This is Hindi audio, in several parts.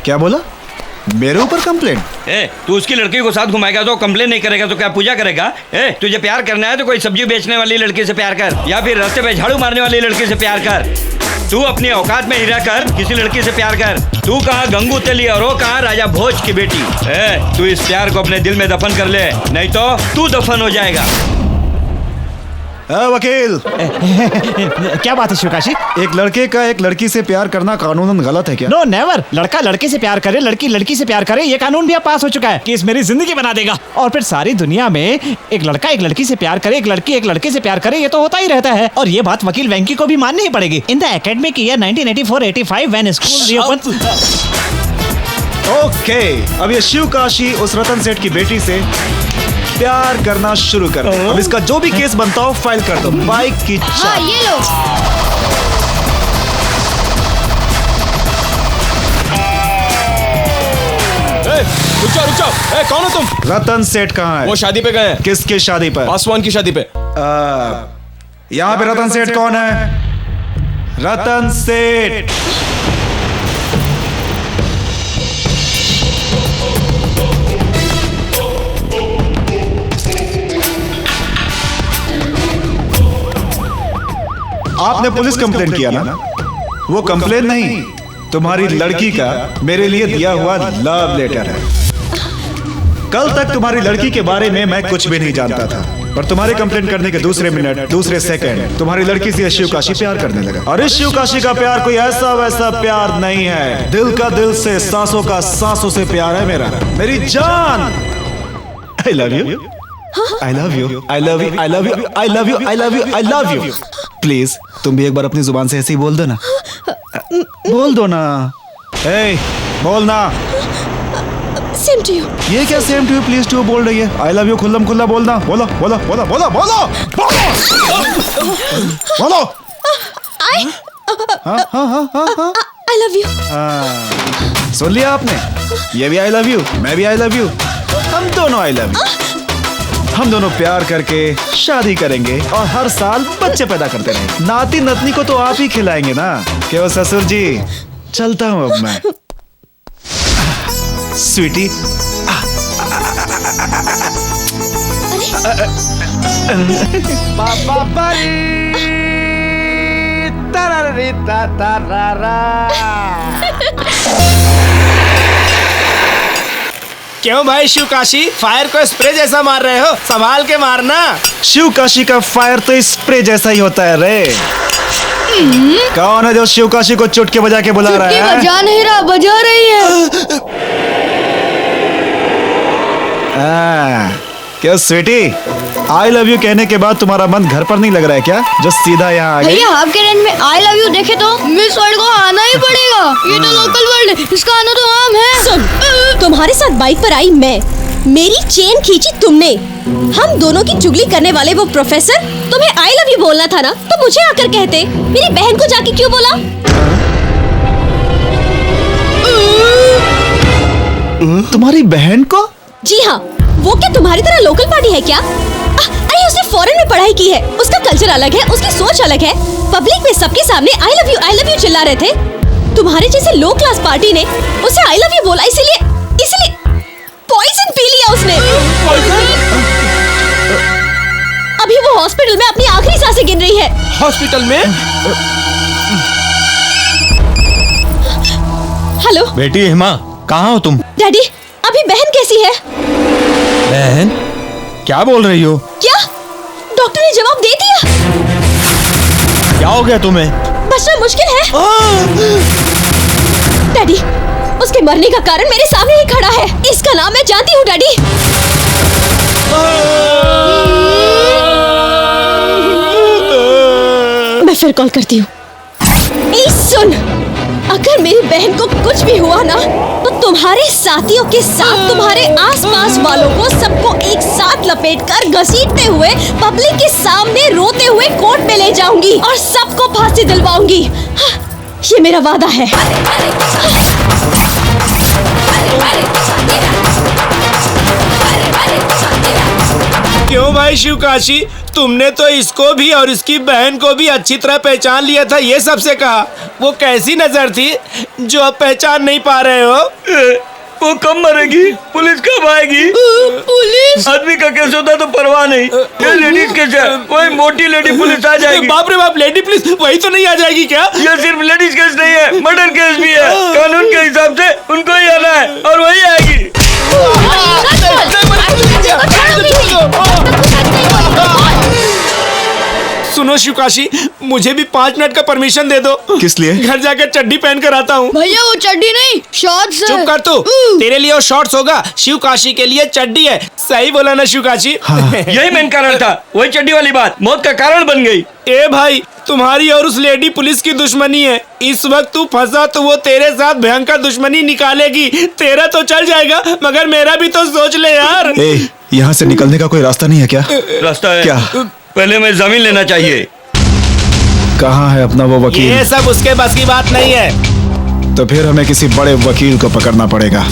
क्या बोला? मेरे ऊपर कंप्लेंट? तू उसकी लड़की को साथ घुमाएगा तो कंप्लेन नहीं करेगा तो क्या पूजा करेगा? तुझे प्यार करना है तो कोई सब्जी बेचने वाली लड़की से प्यार कर, या फिर रास्ते पे झाड़ू मारने वाली लड़की से प्यार कर। तू अपनी औकात में ही रहकर किसी लड़की से प्यार कर। तू कहाँ गंगू तेली और वो कहाँ राजा भोज की बेटी। तू इस प्यार को अपने दिल में दफन कर ले, नहीं तो तू दफन हो जाएगा। वकील क्या बात है शिवकाशी? एक लड़के का एक लड़की से प्यार करना कानूनन गलत है क्या? No never. लड़का लड़के से प्यार करे, लड़की लड़की से प्यार करे, ये कानून भी अब पास हो चुका है। केस मेरी जिंदगी बना देगा। और फिर सारी दुनिया में एक लड़का एक लड़की से प्यार करे, एक लड़की एक लड़के से प्यार करे, ये तो होता ही रहता है। और ये बात वकील वेंकी को भी माननी ही पड़ेगी। In the academic year 1984-85 when school reopen. Okay, अब ये शिवकाशी उस रतन सेठ की बेटी से प्यार करना शुरू कर। अब इसका जो भी केस बनता हो फाइल कर दो। बाइक की हाँ, ये लो। रुको, कौन हो तुम? रतन सेठ कहाँ है? वो शादी पे गए हैं। किसकी शादी पर? पासवान की शादी पे। यहाँ पे रतन सेठ कौन है? रतन सेठ। आपने पुलिस कंप्लेंट किया ना? वो कंप्लेंट नहीं, तुम्हारी लड़की का मेरे लिए दिया हुआ लव लेटर है। कल तक तुम्हारी लड़की के बारे में मैं कुछ भी नहीं जानता था, पर तुम्हारे कंप्लेंट करने के दूसरे मिनट दूसरे सेकंड तुम्हारी लड़की से शिवकाशी प्यार करने लगा। और इस शिवकाशी का प्यार कोई ऐसा वैसा प्यार नहीं है, दिल का दिल से, सांसों का सांसों से प्यार है मेरा। मेरी जान, I love you, I love you, I love you, I love you, I love you, I love you, I love you. Please तुम भी एक बार अपनी जुबान से ऐसे ही बोल दो ना। बोल दो ना। ए, बोलना। Same to you. ये क्या same to you please too बोल रही है? आई लव यू खुल्लम खुल्ला बोलना। बोलो बोलो बोलो बोलो बोलो बोलो बोलो। I love you. सुन लिया आपने? ये भी आई लव यू, मैं भी आई लव यू, हम दोनों आई लव यू। हम दोनों प्यार करके शादी करेंगे और हर साल बच्चे पैदा करते रहेंगे। नाती नतनी को तो आप ही खिलाएंगे ना। क्यों ससुर जी? चलता हूँ अब मैं। स्वीटी, क्यों भाई शिवकाशी, फायर को स्प्रे जैसा मार रहे हो? संभाल के मारना। शिवकाशी का फायर तो स्प्रे जैसा ही होता है रे। कौन है जो शिवकाशी को चुटके बजा के बुला रहा है? बजा नहीं रहा, बजा रही है। क्या स्वीटी, आई लव यू कहने के बाद तुम्हारा मन घर पर नहीं लग रहा है क्या, जो सीधा यहाँ आ गई? भैया आपके रेंट में आई लव यू देखे तो मिस वर्ल्ड को आना ही पड़ेगा। ये तो लोकल वर्ल्ड है, इसका आना तो आम है। सुन, तुम्हारे साथ बाइक पर आई मैं, मेरी चेन खींची तुमने, हम दोनों की चुगली करने वाले वो प्रोफेसर, तुम्हें आई लव यू बोलना था ना तो मुझे आकर कहते, मेरी बहन को जाके क्यों बोला? तुम्हारी बहन को? जी हाँ, वो क्या तुम्हारी तरह लोकल पार्टी है क्या? अरे उसने फॉरेन में पढ़ाई की है, उसका कल्चर अलग है, उसकी सोच अलग है। पब्लिक में सबके सामने आई लव यू चिल्ला रहे थे। तुम्हारे जैसे लो क्लास पार्टी ने उसे आई लव यू बोला, इसीलिए पॉइजन पी लिया उसने। अभी वो हॉस्पिटल में अपनी आखिरी सांसें गिन रही है। हॉस्पिटल में? हेलो बेटी हेमा, कहाँ हो तुम? डैडी, अभी बहन कैसी है? बहन? क्या बोल रही हो? क्या? डॉक्टर ने जवाब दे दिया? क्या हो गया तुम्हें? बचना मुश्किल है। डैडी, उसके मरने का कारण मेरे सामने ही खड़ा है। इसका नाम मैं जानती हूँ डैडी। मैं फिर कॉल करती हूँ। सुन, अगर मेरी बहन को कुछ भी हुआ ना तो तुम्हारे साथियों के साथ तुम्हारे आसपास वालों को सबको एक साथ लपेटकर घसीटते हुए पब्लिक के सामने रोते हुए कोर्ट में ले जाऊंगी और सबको फांसी दिलवाऊंगी। ये मेरा वादा है। क्यों भाई शिवकाशी, तुमने तो इसको भी और इसकी बहन को भी अच्छी तरह पहचान लिया था, ये सबसे कहा। वो कैसी नजर थी जो अब पहचान नहीं पा रहे हो? वो कब मरेगी? पुलिस कब आएगी? पुलिस? आदमी का केस होता तो परवाह नहीं, ये लेडीज केस है, कोई मोटी लेडी पुलिस आ जाएगी। बाप रे बाप, लेडी पुलिस वही तो नहीं आ जाएगी क्या? ये सिर्फ लेडीज केस नहीं है, मर्डर केस भी है। कानून के हिसाब से उनको ही आना है और वही आएगी। सुनो शिवकाशी, मुझे भी 5 मिनट का परमिशन दे दो। किस लिए? घर जाकर चड्डी पहन कर आता हूँ। भैया वो चड्डी नहीं, शॉर्ट्स है। चुप कर तू, तेरे लिए वो शॉर्ट्स होगा, शिवकाशी के लिए चड्डी है। सही बोला ना शिवकाशी? यही मेन कारण था, वही चड्डी वाली बात मौत का कारण बन गई। ए भाई, तुम्हारी और उस लेडी पुलिस की दुश्मनी है। इस वक्त तू फंसा तो वो तेरे साथ भयंकर दुश्मनी निकालेगी। तेरा तो चल जाएगा, मगर मेरा भी तो सोच ले यार। यहाँ से निकलने का कोई रास्ता नहीं है क्या? रास्ता है क्या? पहले मैं जमीन लेना चाहिए। कहाँ है अपना वो वकील? ये सब उसके बस की बात नहीं है। तो फिर हमें किसी बड़े वकील को पकड़ना पड़ेगा।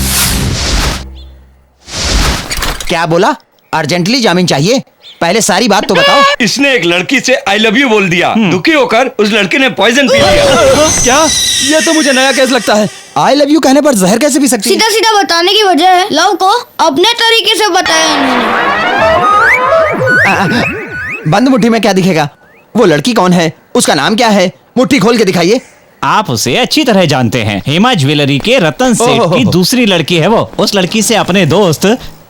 क्या बोला? अर्जेंटली जामीन चाहिए? पहले सारी बात तो बताओ। इसने एक लड़की से आई लव यू बोल दिया, दुखी होकर उस लड़की ने पॉइजन पी लिया। क्या? ये तो मुझे नया केस लगता है। आई लव यू कहने पर जहर कैसे पी सकती है? सीधा सीधा बताने की वजह है लव को अपने तरीके से बताया इन्होंने। बंद मुट्ठी में क्या दिखेगा? वो लड़की कौन है? उसका नाम क्या है? मुट्ठी खोल के दिखाइए। आप उसे अच्छी तरह जानते हैं। हेमा ज्वेलरी के रतन सेठ की दूसरी लड़की है वो। उस लड़की से अपने दोस्त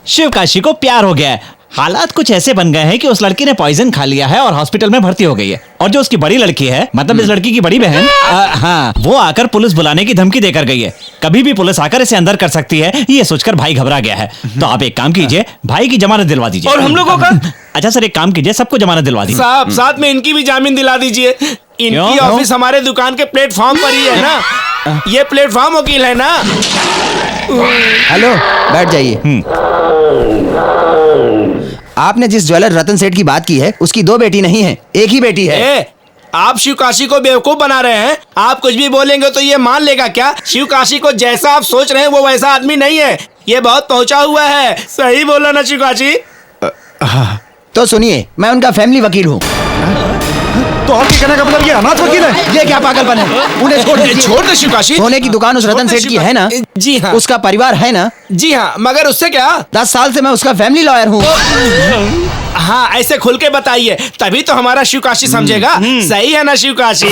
शिवकाशी को प्यार हो गया है। हालात कुछ ऐसे बन गए हैं कि उस लड़की ने पॉइजन खा लिया है और हॉस्पिटल में भर्ती हो गई है। और जो उसकी बड़ी लड़की है, मतलब इस लड़की की बड़ी बहन, हाँ, वो आकर पुलिस बुलाने की धमकी देकर गई है। कभी भी पुलिस आकर इसे अंदर कर सकती है, ये सोचकर भाई घबरा गया है। तो आप एक काम कीजिए, भाई की जमानत दिलवा दीजिए। और हम लोगों का? अच्छा सर, एक काम कीजिए, सबको जमानत दिलवा दीजिए। साहब, साथ में इनकी भी जामीन दिला दीजिए। इनकी ऑफिस हमारे दुकान के प्लेटफॉर्म पर ही है ना। ये प्लेटफॉर्म वकील है ना। हेलो, बैठ जाइए। आपने जिस ज्वेलर रतन सेठ की बात की है, उसकी 2 बेटी नहीं है, एक ही बेटी है। आप शिवकाशी को बेवकूफ बना रहे हैं। आप कुछ भी बोलेंगे तो ये मान लेगा क्या? शिवकाशी को जैसा आप सोच रहे हैं वो वैसा आदमी नहीं है। ये बहुत पहुंचा हुआ है। सही बोला ना शिवकाशी? तो सुनिए, मैं उनका फैमिली वकील हूँ। तो आपके कहने का मतलब ये अनाथ वकील है? ये क्या पागलपन है? उन्हें छोड़ दीजिए। छोड़ दे शिवकाशी। सोने की दुकान उस रतन सेठ की है ना? जी हाँ। उसका परिवार है ना? जी हाँ, मगर उससे क्या? 10 साल से मैं उसका फैमिली लॉयर हूँ। हाँ, ऐसे खुल के बताइए, तभी तो हमारा शिवकाशी समझेगा। सही है ना शिवकाशी?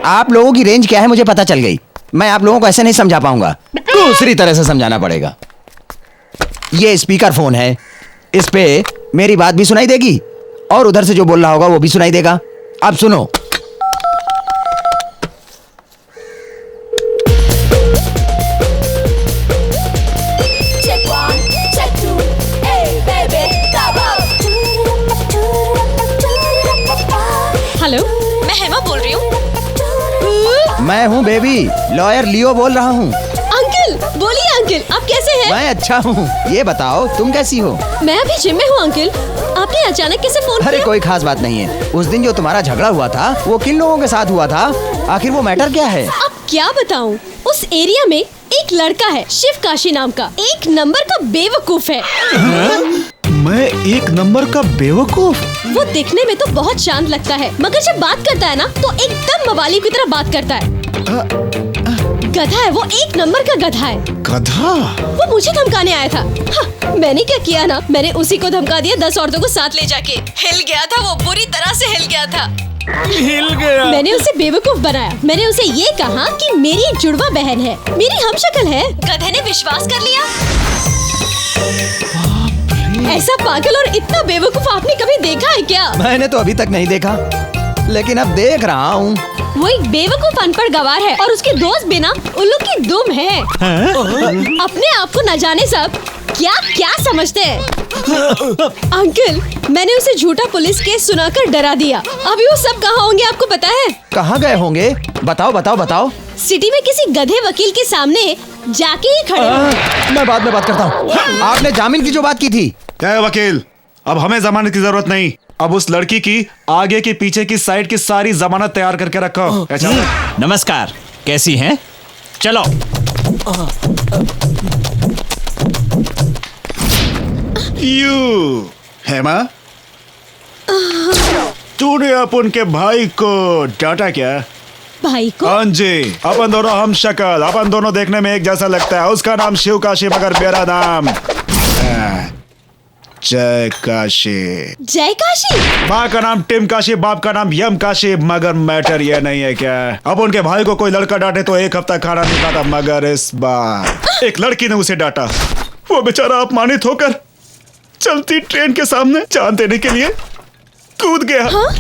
आप लोगों की रेंज क्या है मुझे पता चल गई। मैं आप लोगों को ऐसे नहीं समझा पाऊंगा, दूसरी तरह से समझाना पड़ेगा। ये स्पीकर फोन है, इस पे मेरी बात भी सुनाई देगी और उधर से जो बोल रहा होगा वो भी सुनाई देगा। अब सुनो। हेलो, मैं हेमा बोल रही हूँ। मैं हूँ बेबी, लॉयर लियो बोल रहा हूँ। अंकल, बोलिए अंकल, आप कैसे हैं? मैं अच्छा हूँ, ये बताओ तुम कैसी हो? मैं अभी जिम में हूँ अंकल। आपने अचानक कैसे फोन अरे किया? कोई खास बात नहीं है। उस दिन जो तुम्हारा झगड़ा हुआ था वो किन लोगों के साथ हुआ था? आखिर वो मैटर क्या है? अब क्या बताऊं? उस एरिया में एक लड़का है शिवकाशी नाम का, एक नंबर का बेवकूफ है। मैं एक नंबर का बेवकूफ? वो दिखने में तो बहुत शांत लगता है, मगर जब बात करता है ना तो एकदम मवाली की तरह बात करता है। गधा है वो, एक नंबर का गधा है। गधा? वो मुझे धमकाने आया था। हाँ, मैंने क्या किया ना, मैंने उसी को धमका दिया 10 औरतों को साथ ले जाके। हिल गया था वो, बुरी तरह से हिल गया था। हिल गया। मैंने उसे बेवकूफ बनाया। मैंने उसे ये कहा कि मेरी एक जुड़वा बहन है, मेरी हमशक्ल है। गधे ने विश्वास कर लिया। ऐसा पागल और इतना बेवकूफ आपने कभी देखा है क्या? मैंने तो अभी तक नहीं देखा, लेकिन अब देख रहा हूँ। वो एक बेवकूफ अनपढ़ गवार है और उसके दोस्त बिना उल्लू की दुम है। अपने आप को न जाने सब क्या क्या समझते हैं। अंकल, मैंने उसे झूठा पुलिस केस सुनाकर डरा दिया। अभी वो सब कहाँ होंगे आपको पता है? कहाँ गए होंगे? बताओ बताओ बताओ। सिटी में किसी गधे वकील के सामने जाके ही खड़े हैं। मैं बाद में बात करता हूँ। आपने जामीन की जो बात की थी। क्या वकील, अब हमें जमानत की जरूरत नहीं। अब उस लड़की की आगे की पीछे की साइड की सारी जमानत तैयार करके रखो। अच्छा? नमस्कार, कैसी हैं? चलो। यू हेमा, तूने अपन के भाई को डांटा क्या? भाई को? हाँ जी, अपन दोनों हम शक्ल, अपन दोनों देखने में एक जैसा लगता है। उसका नाम शिव काशी, मगर मेरा नाम जय काशी। जय काशी? माँ का नाम टिम काशी, बाप का नाम यम काशी। मगर मैटर ये नहीं है क्या, अब उनके भाई को कोई लड़का डांटे तो एक हफ्ता खाना नहीं खाता, मगर इस बार एक लड़की ने उसे डांटा। वो बेचारा अपमानित होकर चलती ट्रेन के सामने जान देने के लिए कूद गया। हाँ?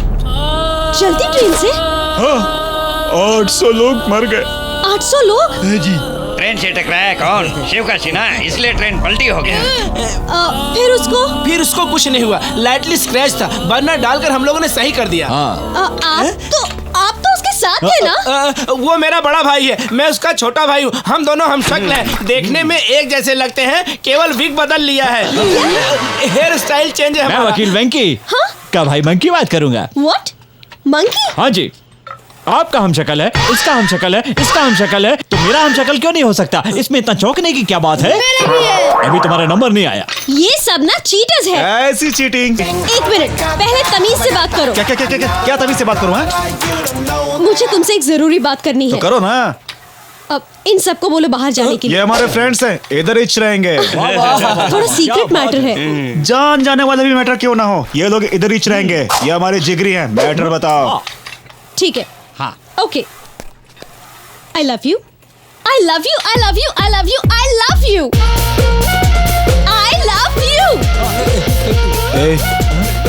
चलती ट्रेन से? हाँ, 800 लोग मर गए। 800 लोग? जी। ट्रेन से टकराया कौन? शिव काशी ना, इसलिए ट्रेन पलटी हो गया। फिर उसको कुछ नहीं हुआ, लाइटली स्क्रैच था, बर्नर डालकर हम लोगों ने सही कर दिया। आप तो उसके साथ थे ना? वो मेरा बड़ा भाई है, मैं उसका छोटा भाई हूँ। हम दोनों हम शक्ल हैं, देखने में एक जैसे लगते हैं, केवल विग बदल लिया है। हेयर स्टाइल चेंज है। मैं वकील वेंकी का भाई मंकी बात करूंगा। What? मंकी? हाँ जी, आपका हम शक्ल है, इसका हम शक्ल है, इसका हम शक्ल है, तो मेरा हम शक्ल क्यों नहीं हो सकता? इसमें इतना चौंकने की क्या बात है? मेरा भी है। अभी तुम्हारा नंबर नहीं आया। ये सब ना चीटर्स है। ऐसी चीटिंग। एक मिनट, पहले तमीज से बात करो। क्या तमीज से बात करूँ? हाँ? मुझे तुमसे एक जरूरी बात करनी तो है। करो ना। अब इन सबको बोलो बाहर जाने के ये लिए। हमारे फ्रेंड्स हैं, इधर ही रहेंगे। थोड़ा सीक्रेट मैटर है। जान जाने वाला भी मैटर क्यों ना हो, ये लोग इधर ही रहेंगे। ये हमारे जिगरी हैं। मैटर बताओ। ठीक है। हाँ। Okay. I love you. I love you. I love you. I love you. I love you. I love you.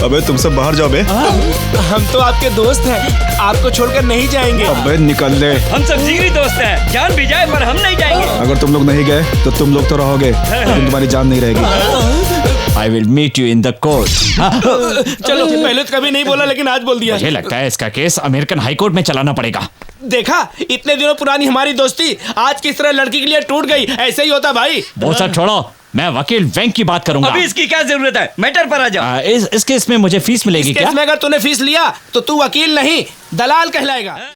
अबे तुम सब बाहर जाओ बे। हम तो आपके दोस्त हैं, आपको छोड़कर नहीं जाएंगे। अबे निकल ले। हम सब जिगरी दोस्त हैं, जान भी जाए पर हम नहीं जाएंगे। अगर तुम लोग नहीं गए तो तुम लोग तो रहोगे, लेकिन तुम्हारी जान नहीं रहेगी। I will meet you in the court. चलो, पहले तो कभी नहीं बोला लेकिन आज बोल दिया। मुझे लगता है इसका केस अमेरिकन हाई कोर्ट में चलाना पड़ेगा। देखा, इतने दिनों पुरानी हमारी दोस्ती आज किस तरह लड़की के लिए टूट गई। ऐसे ही होता भाई। वो सब छोड़ो, मैं वकील वेंक की बात करूंगा। अभी इसकी क्या जरूरत है, मैटर पर आ जाओ। इस केस में मुझे फीस मिलेगी इस क्या? केस में अगर तूने फीस लिया तो तू वकील नहीं, दलाल कहलाएगा।